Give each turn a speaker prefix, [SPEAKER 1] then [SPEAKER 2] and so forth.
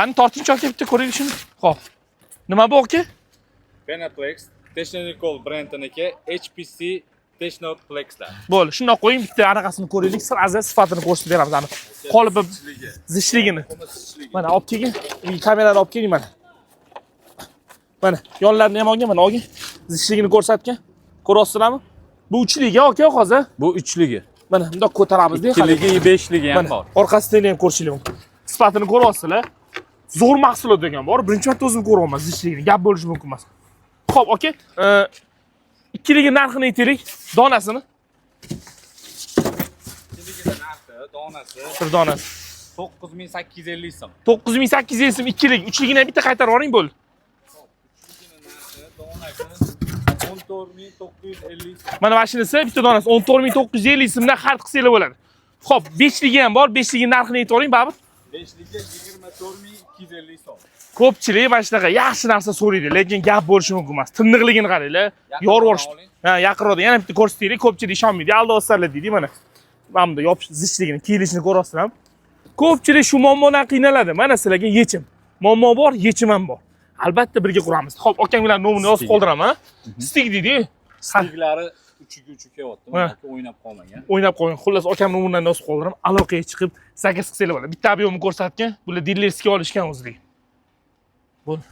[SPEAKER 1] Qani tortinchi aka bitta ko'raylik shuni. Xo'p. Nima bu aka?
[SPEAKER 2] Penaplex, Technical brendiniki HPC Technoplexlar.
[SPEAKER 1] Bo'ldi, shundoq qo'ying, bitta anaqasini ko'raylik, sirazi sifatini ko'rsatib beramiz ana. Qolibi zishligini. Mana olib kelgin, kamerani olib keling mana. Mana yonlarini ham olgan, mana olgin. Zishligini ko'rsatgan. Ko'ryapsizlarmi? Bu 3ligi aka hozir.
[SPEAKER 2] Bu 3ligi.
[SPEAKER 1] Mana bundoq ko'taramizda.
[SPEAKER 2] 2ligi, 5ligi ham bor.
[SPEAKER 1] Orqasidan ham ko'rishingiz mumkin. Sifatini ko'ryapsizlar. Zo'r mahsulot degan bor. Birinchi marta o'zim ko'ryapman zishligini. Gap bo'lishi mumkin emas. Xo'p, aka, 2ligi narxini aytaylik, donasini.
[SPEAKER 2] 2ligi narxi, donasi
[SPEAKER 1] Bir donasi
[SPEAKER 2] 9850 so'm.
[SPEAKER 1] 9850 so'm 2lik, 3ligini bitta qaytarib yuboring bo'ldi.
[SPEAKER 2] 14950 so'm.
[SPEAKER 1] Mana mashinasi bitta donasi 14950 so'mdan xarid qilsanglar bo'ladi. Xo'p, 5ligi ham bor, 5ligi narxini aytib yuboring, baribir.
[SPEAKER 2] 5ligi 24250 so'm.
[SPEAKER 1] Ko'pchilik mana shunaqa yaxshi narsa so'raydi, lekin gap bo'lishi mumkin emas. Tiniqligini qaranglar. Yorvorish. Ha, yaqinroqda yana bitta ko'rsataylik, ko'pchilik ishonmaydi. Aldovsizlar deydi mana. Mana bunda yopish zishligini, kiyilishini ko'ryapsizlarmi? Ko'pchilik shu muammodan qiynaladi. Mana sizlarga yechim. Muammo bor, yechim ham bor. Albatta birga quramiz. Xo'p, akang bilan nomerini yozib qoldiraman. Stig deydi-ku.
[SPEAKER 2] Stiglari 3ga 3 kelyapti. Mana o'ynab qolmagan.
[SPEAKER 1] O'ynab qo'ying. Xullas, akam nomeridan yozib qoldiraman. Aloqaga chiqib, zakaz qilsanglar bo'ladi. Bitta ob'yemni ko'rsatgan. Bular dilerskiy olishgan o'zligi. Bo'ldi.